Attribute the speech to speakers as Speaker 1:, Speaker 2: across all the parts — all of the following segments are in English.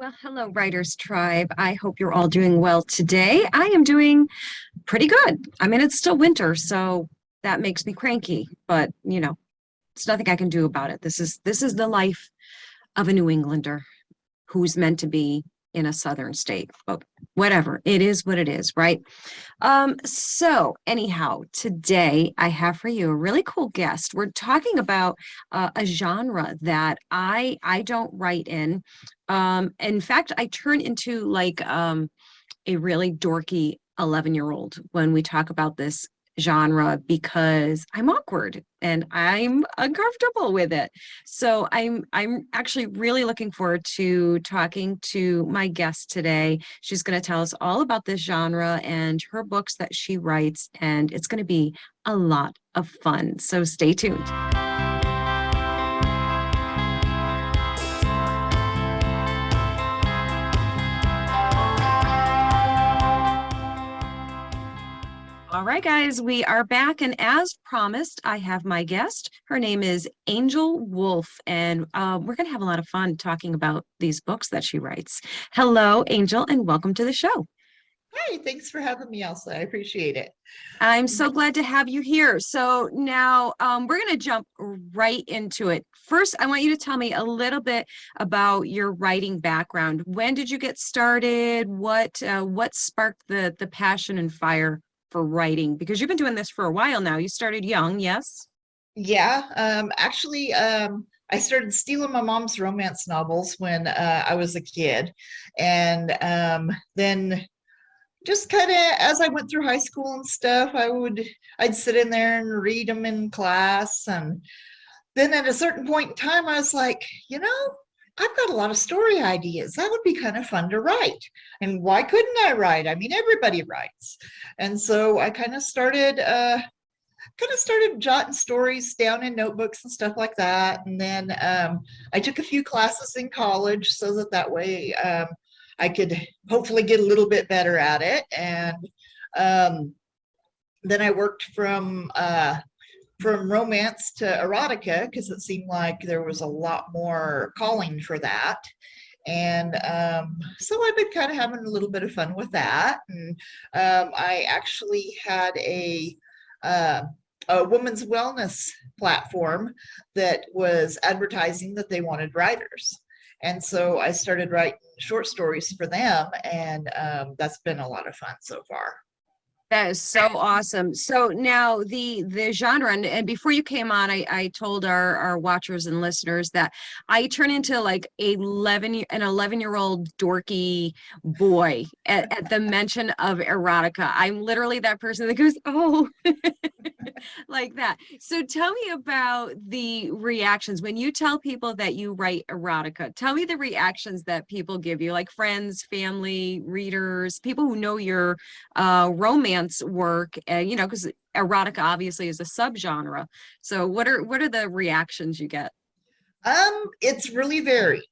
Speaker 1: Well, hello, Writers Tribe. I hope you're all doing well today. I am doing pretty good. I mean, it's still winter, so that makes me cranky, but it's nothing I can do about it. This is the life of a New Englander who's meant to be in a southern state. But whatever, it is what it is, right? So anyhow, today I have for you a really cool guest. We're talking about a genre that I don't write in. In fact, I turn into like a really dorky 11-year-old when we talk about this genre because I'm awkward and I'm uncomfortable with it. So I'm actually really looking forward to talking to my guest today. She's going to tell us all about this genre and her books that she writes, and it's going to be a lot of fun. So stay tuned. All right, guys, we are back. And as promised, I have my guest. Her name is Angel Wolfe, and we're going to have a lot of fun talking about these books that she writes. Hello, Angel, and welcome to the show.
Speaker 2: Hi, thanks for having me, Elsa. I appreciate it.
Speaker 1: I'm so glad to have you here. So now we're going to jump right into it. First, I want you to tell me a little bit about your writing background. When did you get started? What sparked the passion and fire for writing? Because you've been doing this for a while now. You started young, yes?
Speaker 2: Yeah, I started stealing my mom's romance novels when I was a kid. And then just kind of as I went through high school and stuff, I'd sit in there and read them in class. And then at a certain point in time, I was like, I've got a lot of story ideas. That would be kind of fun to write. And why couldn't I write? I mean, everybody writes. And so I kind of started jotting stories down in notebooks and stuff like that. And then I took a few classes in college so that way I could hopefully get a little bit better at it. And um, then I worked from romance to erotica because it seemed like there was a lot more calling for that. And so I've been kind of having a little bit of fun with that. And I actually had uh, a women's wellness platform that was advertising that they wanted writers. And so I started writing short stories for them, and that's been a lot of fun so far.
Speaker 1: That is so awesome. So now the genre, and before you came on, I told our watchers and listeners that I turn into like an 11-year-old dorky boy at the mention of erotica. I'm literally that person that goes, oh, like that. So tell me about the reactions when you tell people that you write erotica. Tell me the reactions that people give you, like friends, family, readers, people who know your romance work, because erotica obviously is a subgenre. So what are the reactions you get?
Speaker 2: It's really varied.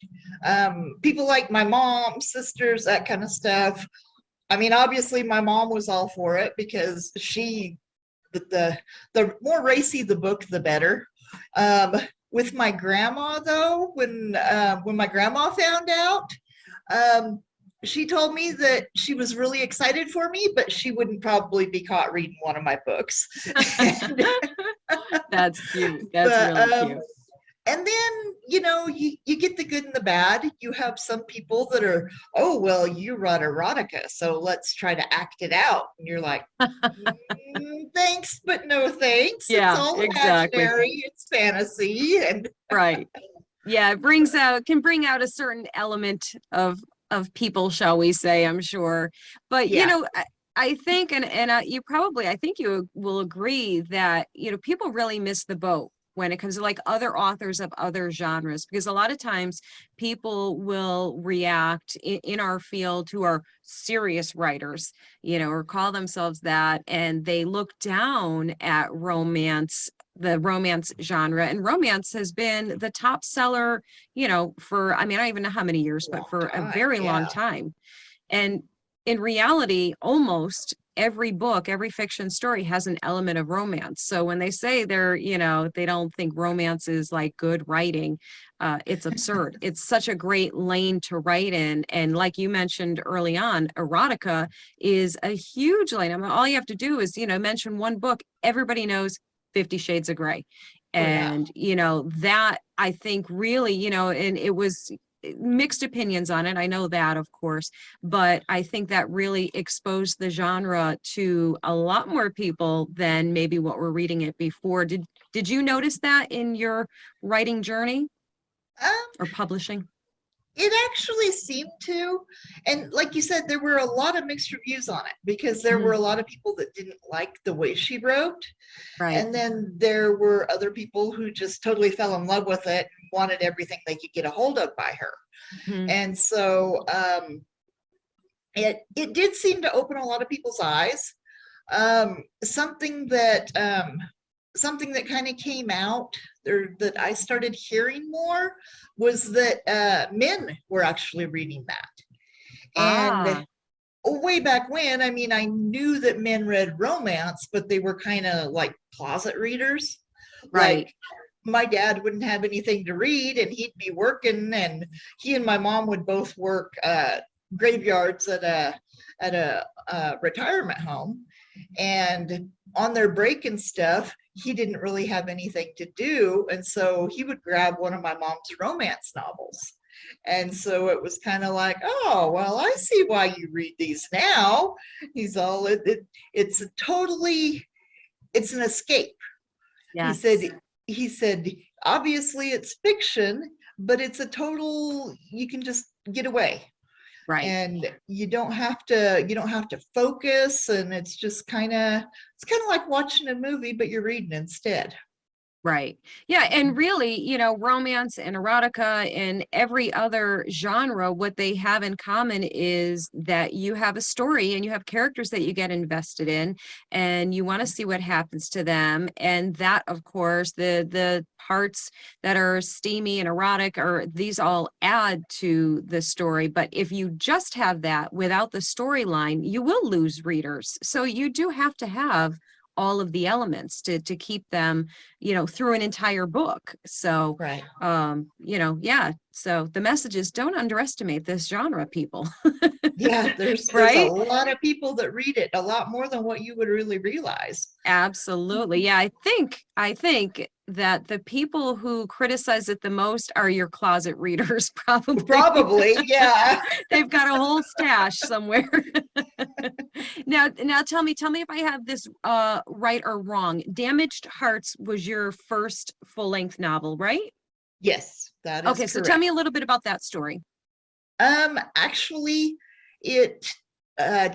Speaker 2: People like my mom, sisters, that kind of stuff. I mean, obviously, my mom was all for it because the more racy the book, the better. Um, with my grandma, though, when my grandma found out, um, she told me that she was really excited for me, but she wouldn't probably be caught reading one of my books. and,
Speaker 1: That's cute. That's
Speaker 2: but
Speaker 1: really cute.
Speaker 2: and then you get the good and the bad. You have some people that are, oh well, you wrote erotica, so let's try to act it out, and you're like, thanks but no thanks. It's
Speaker 1: Yeah,
Speaker 2: all
Speaker 1: exactly.
Speaker 2: imaginary, it's fantasy. And
Speaker 1: Right. Yeah, it can bring out a certain element of people, shall we say, I'm sure. But
Speaker 2: yeah.
Speaker 1: I think, and you probably, I think you will agree that people really miss the boat when it comes to like other authors of other genres, because a lot of times people will react in our field who are serious writers, or call themselves that, and they look down at the romance genre. And romance has been the top seller, for, I mean, I don't even know how many years, but
Speaker 2: Long
Speaker 1: for a
Speaker 2: time,
Speaker 1: very long
Speaker 2: yeah.
Speaker 1: time. And in reality, almost every book, every fiction story has an element of romance. So when they say they're, they don't think romance is like good writing, it's absurd. It's such a great lane to write in. And like you mentioned early on, erotica is a huge lane. I mean, all you have to do is, mention one book, everybody knows 50 Shades of Grey.
Speaker 2: Oh, yeah.
Speaker 1: And, that I think really, and it was mixed opinions on it. I know that, of course, but I think that really exposed the genre to a lot more people than maybe what were reading it before. Did you notice that in your writing journey
Speaker 2: Um,
Speaker 1: or publishing?
Speaker 2: It actually seemed to. And like you said, there were a lot of mixed reviews on it because there were
Speaker 1: Mhm.
Speaker 2: a lot of people that didn't like the way she wrote.
Speaker 1: Right.
Speaker 2: And then there were other people who just totally fell in love with it and wanted everything they could get a hold of by her.
Speaker 1: Mhm.
Speaker 2: And so it did seem to open a lot of people's eyes. Something that kind of came out there that I started hearing more was that men were actually reading that.
Speaker 1: Ah,
Speaker 2: And way back when, I mean, I knew that men read romance, but they were kind of like closet readers.
Speaker 1: right.
Speaker 2: Like my dad wouldn't have anything to read and he'd be working, and he and my mom would both work graveyards at a retirement home. And on their break and stuff, he didn't really have anything to do. And so he would grab one of my mom's romance novels. And so it was kind of like, oh, well, I see why you read these now. He's all, it's a totally, it's an escape. He said,
Speaker 1: Yes.
Speaker 2: he said, obviously it's fiction, but it's a total, you can just get away
Speaker 1: Right.
Speaker 2: and you don't have to focus, and it's kind of like watching a movie but you're reading instead.
Speaker 1: Right. Yeah. And really, romance and erotica and every other genre, what they have in common is that you have a story and you have characters that you get invested in and you want to see what happens to them. And that, of course, the parts that are steamy and erotic are these all add to the story. But if you just have that without the storyline, you will lose readers. So you do have to have all of the elements to keep them through an entire book. So
Speaker 2: Right.
Speaker 1: yeah, so the message is don't underestimate this genre, people.
Speaker 2: Yeah, there's a
Speaker 1: Right.
Speaker 2: lot of people that read it, a lot more than what you would really realize.
Speaker 1: Absolutely. Yeah, I think that the people who criticize it the most are your closet readers, probably.
Speaker 2: Probably, yeah.
Speaker 1: They've got a whole stash somewhere. Now tell me if I have this right or wrong. Damaged Hearts was your first full-length novel, right?
Speaker 2: Yes, that is
Speaker 1: Okay, so tell
Speaker 2: correct.
Speaker 1: me a little bit about that story.
Speaker 2: Actually, it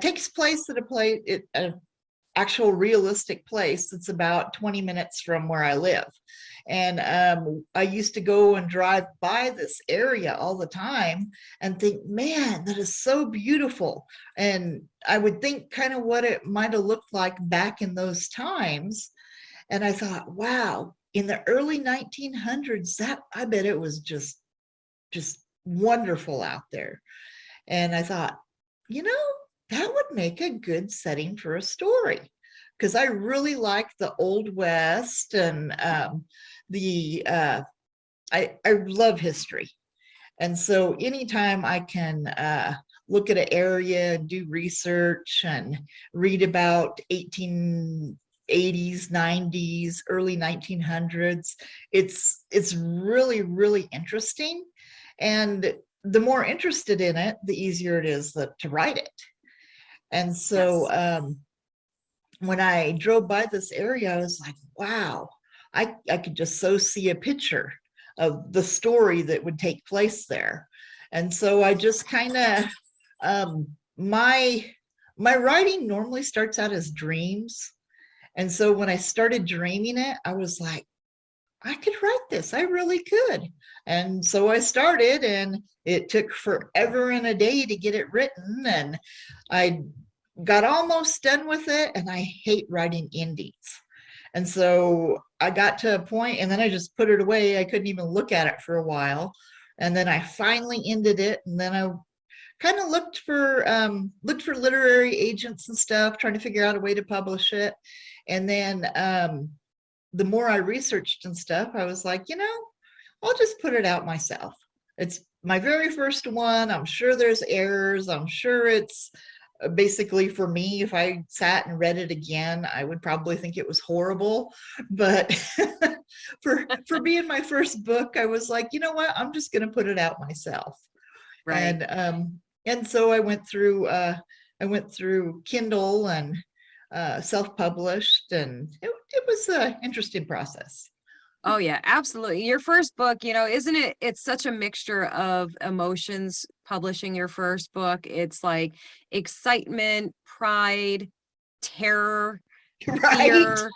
Speaker 2: takes place at a actual realistic place that's about 20 minutes from where I live. And I used to go and drive by this area all the time and think, man, that is so beautiful. And I would think kind of what it might have looked like back in those times. And I thought, wow, in the early 1900s, that I bet it was just wonderful out there. And I thought, you know, that would make a good setting for a story because I really like the Old West and the I love history. And so anytime I can look at an area and do research and read about 1880s, 90s, early 1900s, it's really, really interesting. And the more interested in it, the easier it is to write it. And so
Speaker 1: Yes.
Speaker 2: when I drove by this area, I was like, wow, I could just so see a picture of the story that would take place there. And so I just kind of my writing normally starts out as dreams. And so when I started dreaming it, I was like, I could write this. I really could. And so I started, and it took forever and a day to get it written. And I got almost done with it, and I hate writing endings. And so I got to a point, and then I just put it away. I couldn't even look at it for a while. And then I finally ended it. And then I kind of looked for literary agents and stuff, trying to figure out a way to publish it. And then the more I researched and stuff, I was like, I'll just put it out myself. It's my very first one. I'm sure there's errors. I'm sure it's basically, for me, if I sat and read it again, I would probably think it was horrible. But for being my first book, I was like, you know what? I'm just going to put it out myself.
Speaker 1: Right.
Speaker 2: And so I went through Kindle and self-published, and it was an interesting process.
Speaker 1: Oh yeah, absolutely. Your first book, isn't it? It's such a mixture of emotions publishing your first book. It's like excitement, pride, terror,
Speaker 2: Right.
Speaker 1: fear.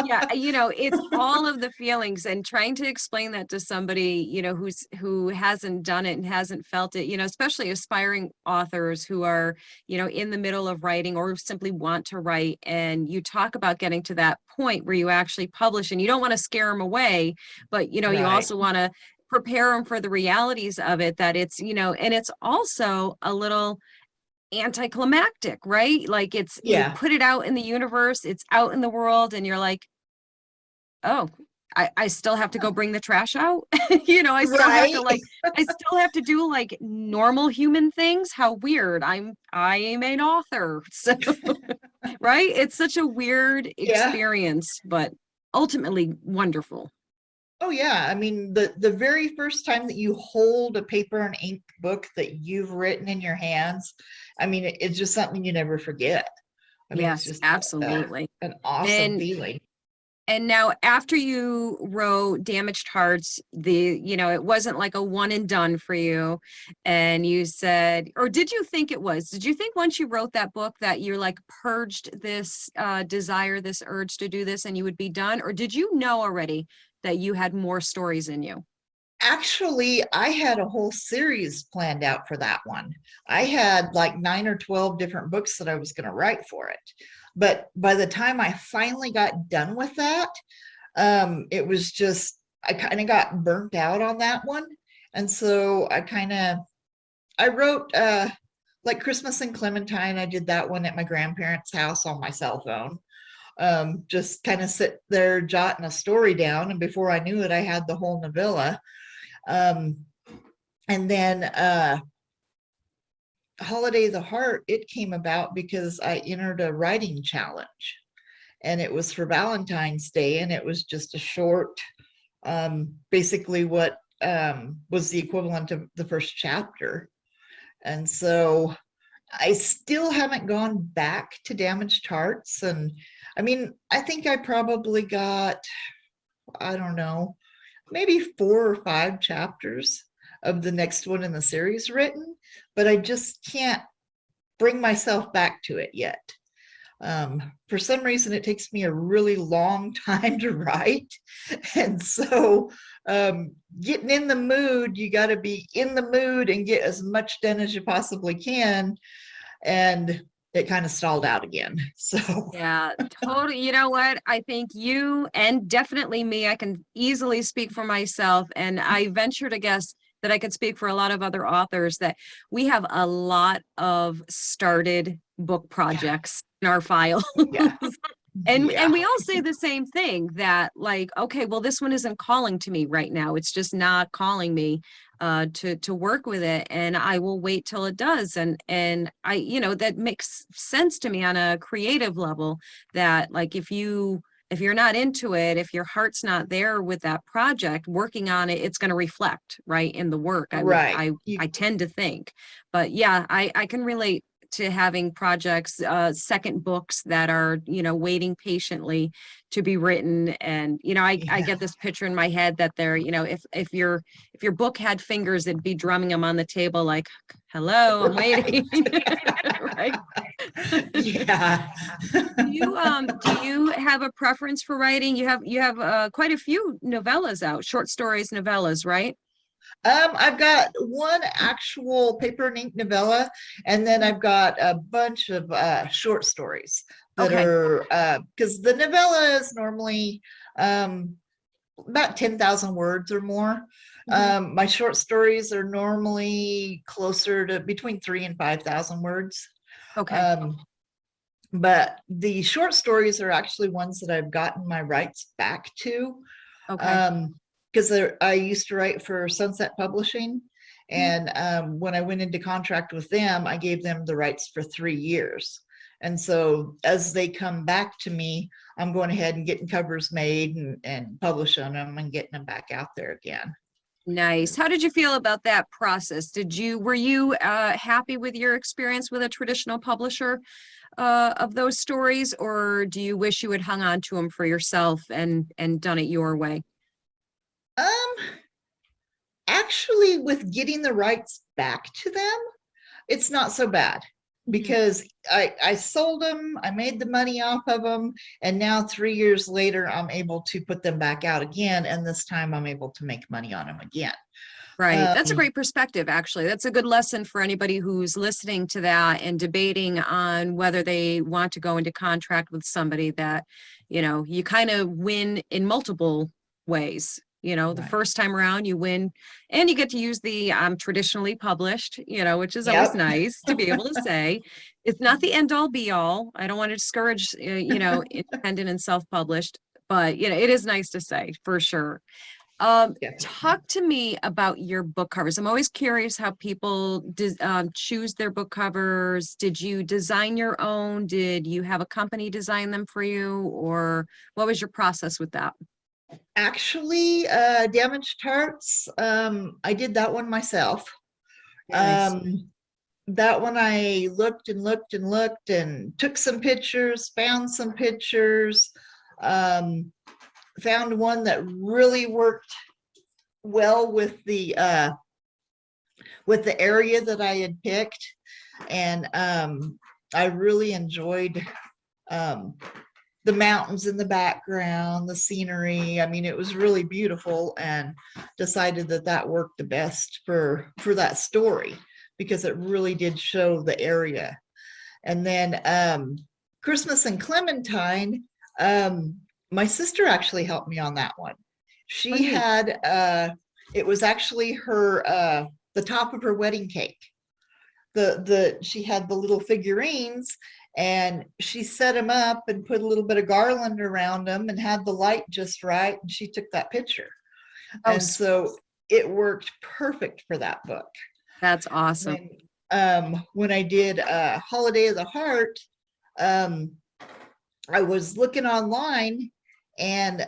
Speaker 1: Yeah, it's all of the feelings, and trying to explain that to somebody, who hasn't done it and hasn't felt it, especially aspiring authors who are, in the middle of writing or simply want to write. And you talk about getting to that point where you actually publish, and you don't want to scare them away, but you
Speaker 2: Right.
Speaker 1: also want to prepare them for the realities of it, that it's, and it's also a little anticlimactic, right? Like you
Speaker 2: Yeah.
Speaker 1: put it out in the universe, it's out in the world, and you're like, oh, I still have to go bring the trash out. I still have to
Speaker 2: Right.
Speaker 1: I still have to do like normal human things. How weird. I am an author. So right? It's such a weird
Speaker 2: Yeah.
Speaker 1: experience, but ultimately wonderful.
Speaker 2: Oh yeah. I mean, the very first time that you hold a paper and ink book that you've written in your hands, I mean, it's just something you never forget. I mean, it's
Speaker 1: Yes,
Speaker 2: just
Speaker 1: absolutely.
Speaker 2: an awesome
Speaker 1: And
Speaker 2: feeling.
Speaker 1: And now after you wrote Damaged Hearts, it wasn't like a one and done for you. And you said, or did you think it was? Did you think once you wrote that book that you're like purged this desire, this urge to do this and you would be done? Or did you know already that you had more stories in you?
Speaker 2: Actually, I had a whole series planned out for that one. I had like 9 or 12 different books that I was going to write for it. But by the time I finally got done with that, it was just, I kind of got burnt out on that one. And so I wrote like Christmas and Clementine. I did that one at my grandparents' house on my cell phone. Just kind of sit there jotting a story down. And before I knew it, I had the whole novella. Um, and then Holiday of the Heart, it came about because I entered a writing challenge, and it was for Valentine's Day, and it was just a short, basically what was the equivalent of the first chapter. And so I still haven't gone back to Damaged Hearts. And I mean, I think I probably got, I don't know, maybe 4 or 5 chapters of the next one in the series written, but I just can't bring myself back to it yet. For some reason, it takes me a really long time to write. And so getting in the mood, you got to be in the mood and get as much done as you possibly can. And it kind of stalled out again. So,
Speaker 1: Yeah, totally. You know what? I think you and definitely me, I can easily speak for myself. And I venture to guess that I could speak for a lot of other authors that we have a lot of started book
Speaker 2: yeah,
Speaker 1: projects in our file.
Speaker 2: yeah,
Speaker 1: And
Speaker 2: yeah,
Speaker 1: we all say the same thing, that like, okay, well, this one isn't calling to me right now. It's just not calling me to work with it, and I will wait till it does. And I, that makes sense to me on a creative level, that like if you're not into it, if your heart's not there with that project, working on it, it's going to reflect right in the work.
Speaker 2: right.
Speaker 1: I tend to think. But yeah, I can relate to having projects, second books that are, waiting patiently to be written. And, I
Speaker 2: Yeah,
Speaker 1: get this picture in my head that they're, if your book had fingers, it'd be drumming them on the table like, hello, I'm
Speaker 2: right.
Speaker 1: waiting. Right.
Speaker 2: Yeah.
Speaker 1: Do you have a preference for writing? You have quite a few novellas out, short stories, novellas, right?
Speaker 2: I've got one actual paper and ink novella, and then I've got a bunch of short stories that
Speaker 1: Okay.
Speaker 2: are because the novella is normally about 10,000 words or more. My short stories are normally closer to between 3,000 and 5,000 words.
Speaker 1: Okay.
Speaker 2: But the short stories are actually ones that I've gotten my rights back to.
Speaker 1: Okay.
Speaker 2: Because I used to write for Sunsette Publishing.
Speaker 1: Mhm.
Speaker 2: And when I went into contract with them, I gave them the rights for 3 years. And so as they come back to me, I'm going ahead and getting covers made and publishing them and getting them back out there again.
Speaker 1: Nice. How did you feel about that process? Were you happy with your experience with a traditional publisher of those stories, or do you wish you had hung on to them for yourself and done it your way?
Speaker 2: Um, Actually, with getting the rights back to them, it's not so bad
Speaker 1: Mhm.
Speaker 2: because I sold them, I made the money off of them, and now 3 years later, I'm able to put them back out again, and this time I'm able to make money on them again.
Speaker 1: Right. That's a
Speaker 2: Um,
Speaker 1: great perspective, actually. That's a good lesson for anybody who's listening to that and debating on whether they want to go into contract with somebody that, you kind of win in multiple ways. The
Speaker 2: right.
Speaker 1: first time around you win and you get to use the traditionally published, which is always
Speaker 2: Yep.
Speaker 1: nice to be able to say. It's not the end all be all. I don't want to discourage, independent and self-published, but, it is nice to say for sure.
Speaker 2: Definitely.
Speaker 1: Talk to me about your book covers. I'm always curious how people choose their book covers. Did you design your own? Did you have a company design them for you? Or what was your process with that?
Speaker 2: Actually, Damaged Hearts, I did that one myself.
Speaker 1: Nice.
Speaker 2: Um, that one I looked and looked and looked and took some pictures, found some pictures, um, found one that really worked well with the area that I had picked. And I really enjoyed um, the mountains in the background, the scenery. I mean, it was really beautiful, and decided that that worked the best for that story because it really did show the area. And then Christmas and Clementine, my sister actually helped me on that one.
Speaker 1: Oh,
Speaker 2: She
Speaker 1: neat.
Speaker 2: had it was actually her the top of her wedding cake. The she had the little figurines, and she set them up and put a little bit of garland around them and had the light just right, and she took that picture.
Speaker 1: Oh,
Speaker 2: And so it worked perfect for that book.
Speaker 1: that's awesome.
Speaker 2: Then when I did Holiday of the Heart, um, I was looking online, and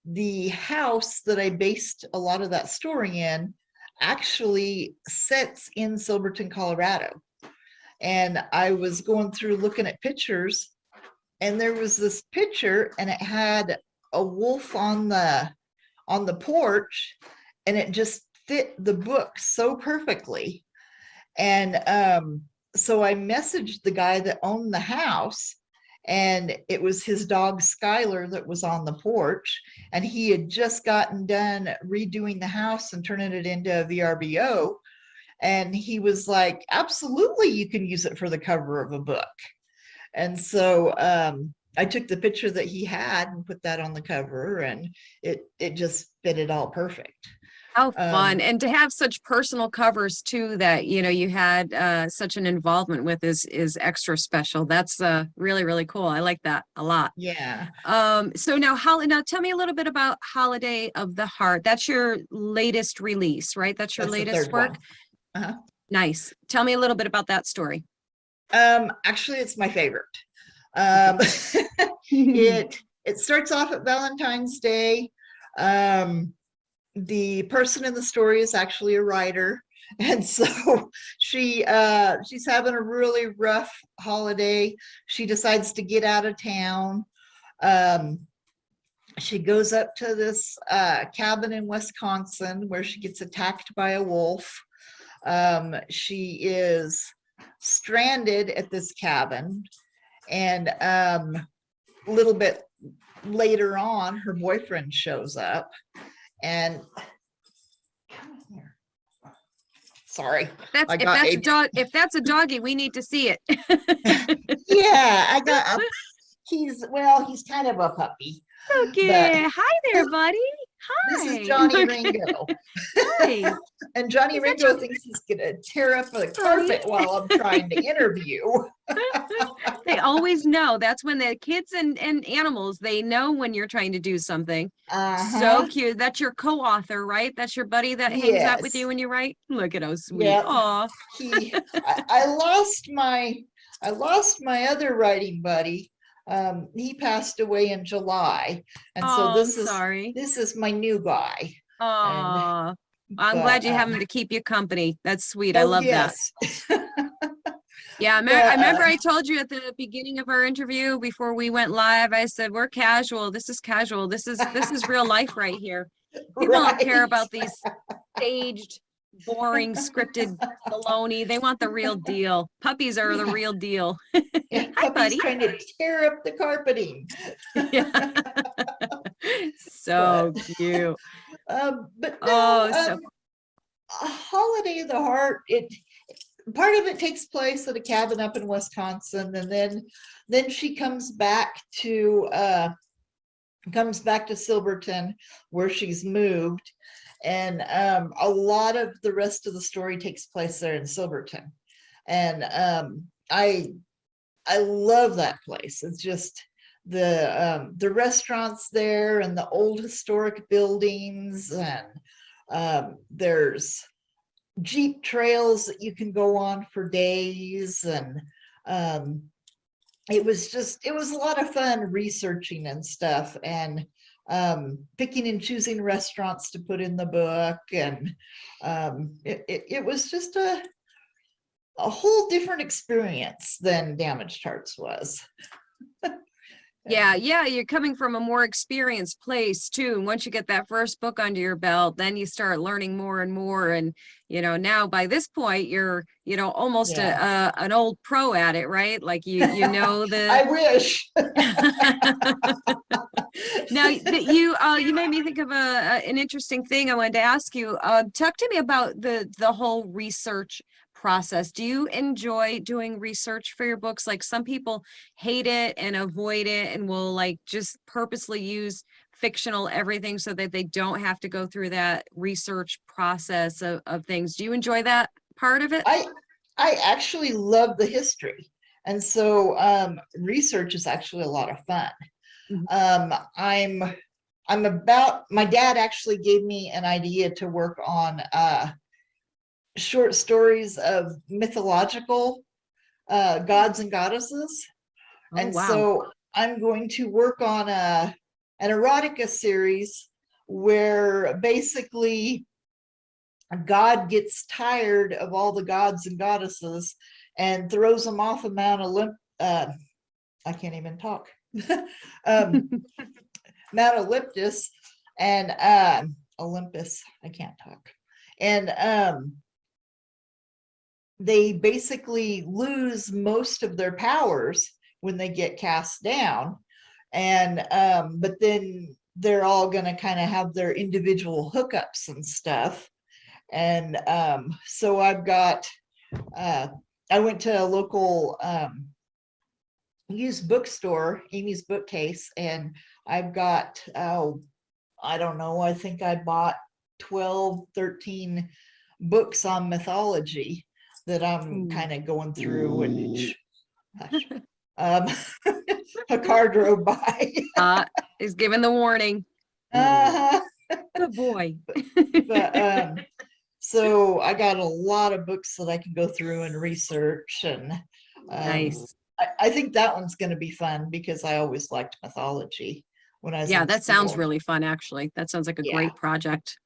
Speaker 2: the house that I based a lot of that story in actually sits in Silverton, Colorado. And I was going through looking at pictures, and there was this picture, and it had a wolf on the porch, and it just fit the book so perfectly. And so I messaged the guy that owned the house, and it was his dog Skylar that was on the porch, and he had just gotten done redoing the house and turning it into a VRBO. And he was like, absolutely, you can use it for the cover of a book. And so I took the picture that he had and put that on the cover, and it just fit it all perfect.
Speaker 1: How fun.
Speaker 2: Um,
Speaker 1: And to have such personal covers too that, you had such an involvement with is extra special. That's really, really cool. I like that a lot.
Speaker 2: yeah,
Speaker 1: So now tell me a little bit about Holiday of the Heart. That's your latest release, right? That's your
Speaker 2: that's the
Speaker 1: latest
Speaker 2: third
Speaker 1: work.
Speaker 2: one. Uh-huh.
Speaker 1: Nice. Tell me a little bit about that story.
Speaker 2: Actually, it's my favorite. Um, it starts off at Valentine's Day. Um, the person in the story is actually a writer, and so she's having a really rough holiday. She decides to get out of town. Um, she goes up to this cabin in Wisconsin where she gets attacked by a wolf. She is stranded at this cabin, and a little bit later on, her boyfriend shows up, and sorry,
Speaker 1: That's
Speaker 2: I
Speaker 1: if
Speaker 2: got
Speaker 1: that's a
Speaker 2: a
Speaker 1: dog, if that's a doggy, we need to see it.
Speaker 2: yeah, I got a he's well, he's kind of a puppy, but
Speaker 1: Okay. Hi there, buddy.
Speaker 2: This is
Speaker 1: Hi.
Speaker 2: Johnny
Speaker 1: Okay.
Speaker 2: Ringo.
Speaker 1: Hi.
Speaker 2: And Johnny
Speaker 1: Is that
Speaker 2: Ringo thinks he's gonna tear up the
Speaker 1: Johnny?
Speaker 2: carpet while I'm trying to interview.
Speaker 1: They always know. That's when the kids and animals, they know when you're trying to do something. So
Speaker 2: Uh-huh.
Speaker 1: cute. That's your co-author, right? That's your buddy that hangs out with you
Speaker 2: Yes.
Speaker 1: when you write. Look at how sweet.
Speaker 2: Yep.
Speaker 1: Aw.
Speaker 2: I lost my other writing buddy. He passed away in July. And so
Speaker 1: Oh, I'm sorry.
Speaker 2: this is my new guy. And
Speaker 1: Aw. I'm glad
Speaker 2: but
Speaker 1: you have him to keep you company. That's sweet. I
Speaker 2: oh
Speaker 1: love that.
Speaker 2: yes.
Speaker 1: Yeah, I
Speaker 2: But
Speaker 1: remember I told you at the beginning of our interview before we went live, I said, we're casual. This is casual. This is real life right here. People don't care
Speaker 2: right.
Speaker 1: about these staged, boring, scripted baloney. They want the real deal. Puppies are the
Speaker 2: Yeah.
Speaker 1: real deal.
Speaker 2: Yeah,
Speaker 1: Hi,
Speaker 2: puppy's
Speaker 1: buddy.
Speaker 2: trying to tear up the carpeting.
Speaker 1: Yeah.
Speaker 2: But
Speaker 1: So cute.
Speaker 2: but no,
Speaker 1: Oh, so
Speaker 2: a Holiday of the Heart, it part of it takes place at a cabin up in Wisconsin, and then she comes back to Silverton where she's moved, and a lot of the rest of the story takes place there in Silverton, and I love that place. It's just the restaurants there and the old historic buildings, and there's Jeep trails that you can go on for days, and um, it was a lot of fun researching and stuff, and picking and choosing restaurants to put in the book, and it was just a whole different experience than Damaged Hearts was.
Speaker 1: yeah, you're coming from a more experienced place too. And once you get that first book under your belt, then you start learning more and more. And now by this point, you're almost
Speaker 2: Yeah.
Speaker 1: an old pro at it, right? Like you know the
Speaker 2: I wish.
Speaker 1: Now that you made me think of an interesting thing I wanted to ask you. Talk to me about the whole research process. Do you enjoy doing research for your books? Like some people hate it and avoid it and will like just purposely use fictional everything so that they don't have to go through that research process of things. Do you enjoy that part of it?
Speaker 2: I I actually love the history. And so research is actually a lot of fun.
Speaker 1: Mhm.
Speaker 2: Um, I'm my dad actually gave me an idea to work on short stories of mythological gods and goddesses.
Speaker 1: Oh,
Speaker 2: And
Speaker 1: wow.
Speaker 2: so I'm going to work on an erotica series where basically God gets tired of all the gods and goddesses and throws them off of Mount I can't even talk. um, Mount Olympus and Olympus. I can't talk. And they basically lose most of their powers when they get cast down. And but then they're all going to kind of have their individual hookups and stuff. And so I went to a local used bookstore, Amy's Bookcase, and I've got, I don't know, I think I bought 12, 13 books on mythology that I'm
Speaker 1: Ooh.
Speaker 2: kind of going through, and um, a car drove by.
Speaker 1: Is given the warning.
Speaker 2: uh,
Speaker 1: Good boy.
Speaker 2: but so I got a lot of books that I can go through and research, and
Speaker 1: Nice.
Speaker 2: I think that one's going to be fun because I always liked mythology when I was
Speaker 1: Yeah,
Speaker 2: in
Speaker 1: that sounds
Speaker 2: school.
Speaker 1: really fun, actually. That sounds like a
Speaker 2: Yeah,
Speaker 1: great project.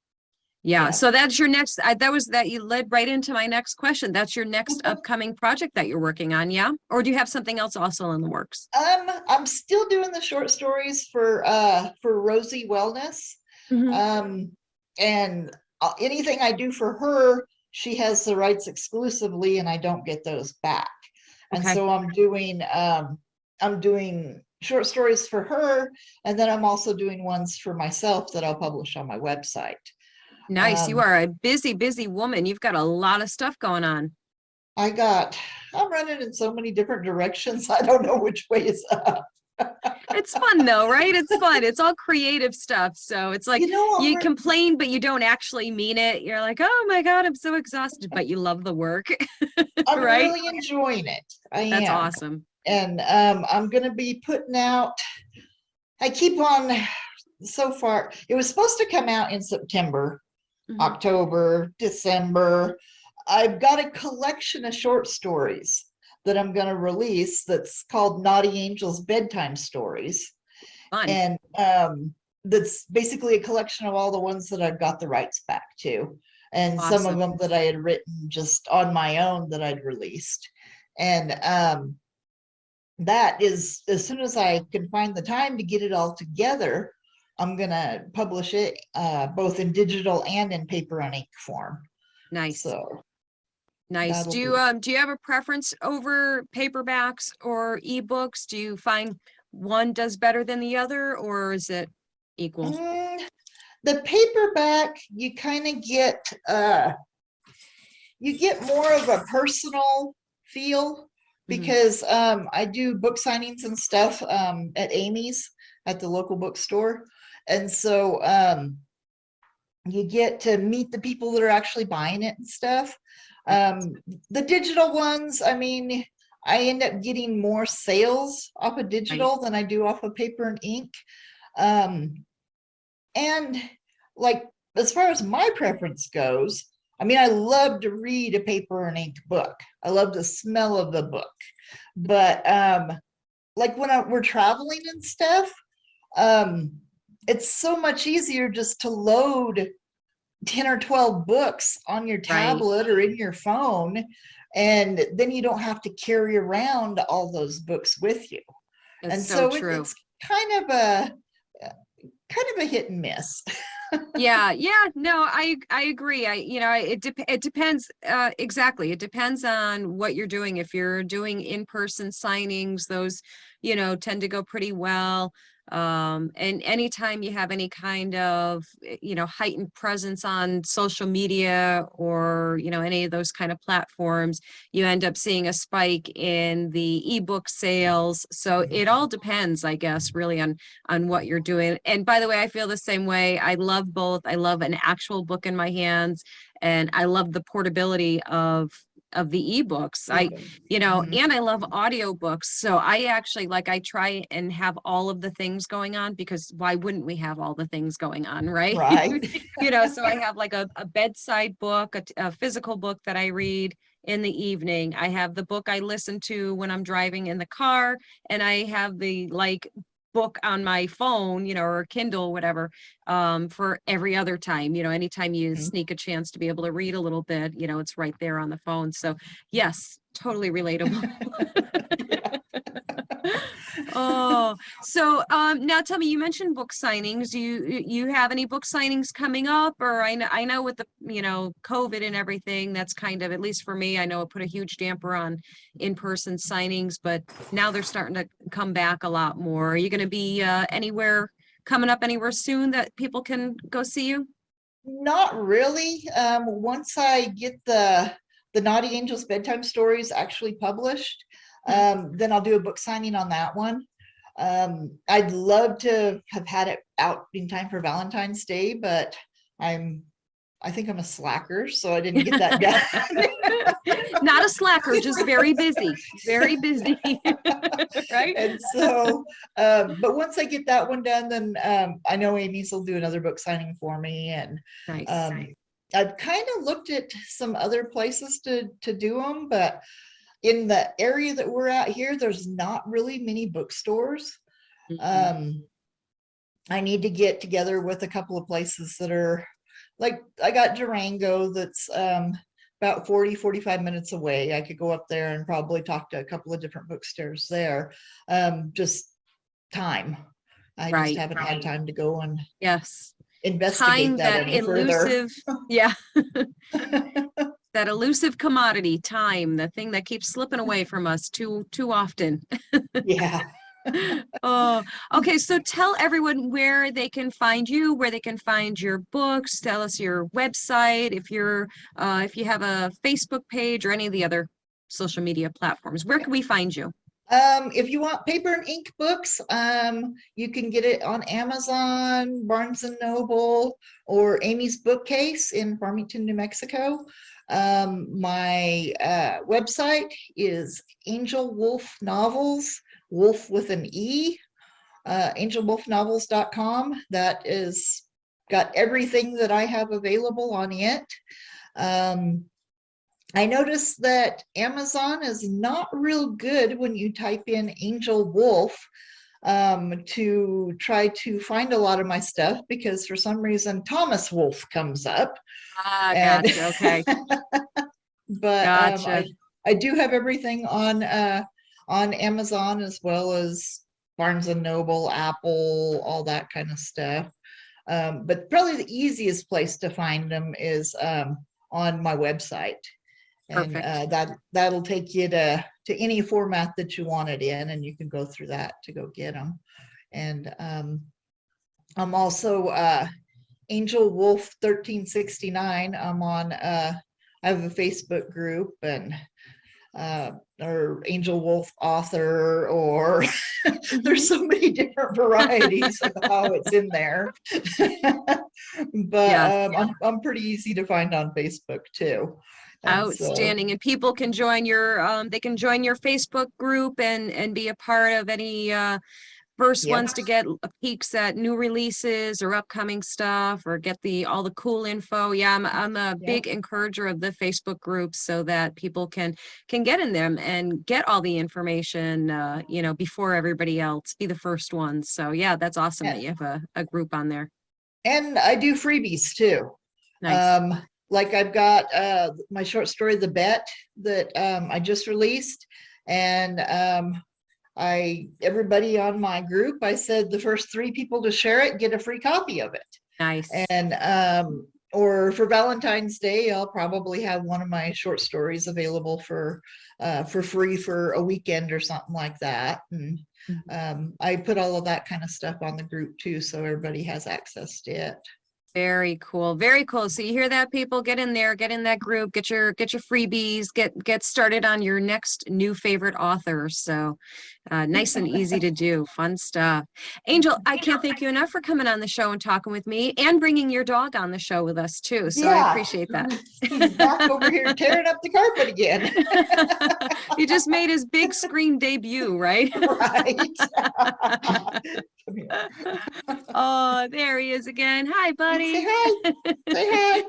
Speaker 1: Yeah,
Speaker 2: yeah.
Speaker 1: so that's your next, that you led right into my next question. That's your next upcoming project that you're working on, yeah? Or do you have something else also in the works?
Speaker 2: I'm still doing the short stories for Rosy Wellness.
Speaker 1: Mhm.
Speaker 2: Um, and anything I do for her, she has the rights exclusively, and I don't get those back. And
Speaker 1: Okay,
Speaker 2: so I'm doing short stories for her, and then I'm also doing ones for myself that I'll publish on my website.
Speaker 1: nice. You
Speaker 2: Um,
Speaker 1: are a busy, busy woman. You've got a lot of stuff going on.
Speaker 2: I'm running in so many different directions. I don't know which way is up.
Speaker 1: It's fun though, right? It's fun. It's all creative stuff. So it's like
Speaker 2: You know what?
Speaker 1: you complain, but you don't actually mean it. You're like, oh my God, I'm so exhausted, but you love the work,
Speaker 2: I'm
Speaker 1: right?
Speaker 2: really enjoying it. I
Speaker 1: That's
Speaker 2: am.
Speaker 1: awesome.
Speaker 2: And I'm going to be putting out, I keep on, so far, it was supposed to come out in September,
Speaker 1: Mhm.
Speaker 2: October, December. I've got a collection of short stories that I'm going to release that's called Naughty Angels Bedtime Stories.
Speaker 1: Fun.
Speaker 2: And that's basically a collection of all the ones that I've got the rights back to. And some of
Speaker 1: Awesome.
Speaker 2: them that I had written just on my own that I'd released. And that is, as soon as I can find the time to get it all together, I'm going to publish it both in digital and in paper and ink form.
Speaker 1: Nice.
Speaker 2: So
Speaker 1: Nice.
Speaker 2: that'll be.
Speaker 1: Do you have a preference over paperbacks or ebooks? Do you find one does better than the other, or is it equal?
Speaker 2: The paperback, you kind of get more of a personal feel
Speaker 1: Mhm.
Speaker 2: because I do book signings and stuff at Amy's at the local bookstore. And so you get to meet the people that are actually buying it and stuff. The digital ones, I mean, I end up getting more sales off of
Speaker 1: Right.
Speaker 2: digital than I do off of paper and ink. And like, as far as my preference goes, I mean, I love to read a paper and ink book. I love the smell of the book. But like when we're traveling and stuff, um, it's so much easier just to load 10 or 12 books on your
Speaker 1: Right.
Speaker 2: tablet or in your phone. And then you don't have to carry around all those books with you.
Speaker 1: It's
Speaker 2: And
Speaker 1: so
Speaker 2: so
Speaker 1: true.
Speaker 2: it's kind of a hit and miss.
Speaker 1: Yeah, yeah, no, I agree. It depends exactly. It depends on what you're doing. If you're doing in-person signings, those, tend to go pretty well. And anytime you have any kind of, heightened presence on social media or, any of those kind of platforms, you end up seeing a spike in the ebook sales. So it all depends, I guess, really on what you're doing. And by the way, I feel the same way. I love both. I love an actual book in my hands, and I love the portability of the ebooks.
Speaker 2: Mhm.
Speaker 1: And I love audiobooks. So I actually I try and have all of the things going on, because why wouldn't we have all the things going on, right?
Speaker 2: Right.
Speaker 1: So I have like a bedside book, a physical book that I read in the evening. I have the book I listen to when I'm driving in the car, and I have the book on my phone, or Kindle, whatever, for every other time. Anytime you
Speaker 2: Mhm.
Speaker 1: sneak a chance to be able to read a little bit, it's right there on the phone. So yes, totally relatable. Oh, so now tell me, you mentioned book signings. Do you have any book signings coming up? Or I know with the, COVID and everything, that's kind of, at least for me, I know it put a huge damper on in-person signings, but now they're starting to come back a lot more. Are you going to be coming up anywhere soon that people can go see you?
Speaker 2: Not really. Once I get the Naughty Angels bedtime stories actually published,
Speaker 1: Hmm.
Speaker 2: then I'll do a book signing on that one. I'd love to have had it out in time for Valentine's Day, but I think I'm a slacker, so I didn't get that done.
Speaker 1: Not a slacker, just very busy, very busy, right?
Speaker 2: And so, but once I get that one done, then I know Amy's will do another book signing for me. And
Speaker 1: Nice.
Speaker 2: um, I've kind of looked at some other places to do them, but in the area that we're at here, there's not really many bookstores.
Speaker 1: Mhm.
Speaker 2: Um, I need to get together with a couple of places that are like, I got Durango that's about 45 minutes away. I could go up there and probably talk to a couple of different bookstores there. Just time. I just
Speaker 1: Right.
Speaker 2: haven't had time to go and
Speaker 1: Yes.
Speaker 2: investigate
Speaker 1: Time,
Speaker 2: that
Speaker 1: that
Speaker 2: any further.
Speaker 1: elusive, yeah, that elusive commodity, time, the thing that keeps slipping away from us too often.
Speaker 2: Yeah.
Speaker 1: Oh, okay. So tell everyone where they can find you, where they can find your books. Tell us your website, if you have a Facebook page or any of the other social media platforms. Where can we find you?
Speaker 2: If you want paper and ink books, you can get it on Amazon, Barnes and Noble, or Amy's Bookcase in Farmington, New Mexico. My website is Angel Wolfe Novels, Wolf with an E, angelwolfenovels.com. That is got everything that I have available on it. I noticed that Amazon is not real good when you type in Angel Wolfe to try to find a lot of my stuff, because for some reason Thomas Wolfe comes up.
Speaker 1: Ah,
Speaker 2: And
Speaker 1: gotcha. Okay.
Speaker 2: but
Speaker 1: Gotcha.
Speaker 2: I do have everything on Amazon, as well as Barnes and Noble, Apple, all that kind of stuff. But probably the easiest place to find them is on my website. And
Speaker 1: Perfect.
Speaker 2: that'll take you to any format that you want it in, and you can go through that to go get them. And I'm also Angel Wolfe 1369. I'm on I have a Facebook group, and or Angel Wolfe author, or there's so many different varieties of how it's in there. But
Speaker 1: Yes.
Speaker 2: I'm pretty easy to find on Facebook too. And so,
Speaker 1: Outstanding. And people can join your they can join your Facebook group and be a part of any first
Speaker 2: yep.
Speaker 1: ones to get peeks at new releases or upcoming stuff, or get all the cool info. Yeah, I'm a
Speaker 2: Yep.
Speaker 1: big encourager of the Facebook groups, so that people can get in them and get all the information before everybody else, be the first ones. So yeah, that's awesome that you have a group on there.
Speaker 2: And I do freebies too.
Speaker 1: Nice.
Speaker 2: Like I've got my short story, The Bet, that I just released. And everybody on my group, I said the first 3 people to share it get a free copy of it.
Speaker 1: Nice.
Speaker 2: And or for Valentine's Day, I'll probably have one of my short stories available for free for a weekend or something like that. And I put all of that kind of stuff on the group too, so everybody has access to it.
Speaker 1: Very cool. Very cool. So you hear that, people? Get in there, get in that group, get your freebies, get started on your next new favorite author. So nice and easy to do. Fun stuff. Angel, I can't thank you enough for coming on the show and talking with me, and bringing your dog on the show with us too. So I
Speaker 2: Yeah,
Speaker 1: appreciate that.
Speaker 2: he's back over here tearing up the carpet again.
Speaker 1: He just made his big screen debut, right?
Speaker 2: Right.
Speaker 1: Oh, there he is again. Hi, buddy.
Speaker 2: Say hi. Say hi.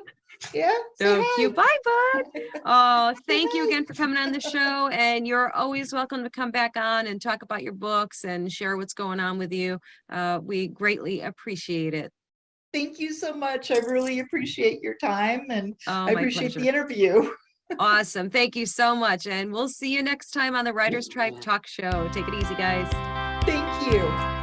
Speaker 2: Yeah. Say
Speaker 1: So
Speaker 2: hi.
Speaker 1: cute. Bye, bud. Oh,
Speaker 2: Say
Speaker 1: thank you
Speaker 2: hi.
Speaker 1: again for coming on the show. And you're always welcome to come back on and talk about your books and share what's going on with you. We greatly appreciate it.
Speaker 2: Thank you so much. I really appreciate your time, and
Speaker 1: Oh,
Speaker 2: I
Speaker 1: my
Speaker 2: appreciate
Speaker 1: pleasure.
Speaker 2: the interview.
Speaker 1: Awesome. Thank you so much. And we'll see you next time on the Writers Tribe Talk Show. Take it easy, guys.
Speaker 2: Thank you.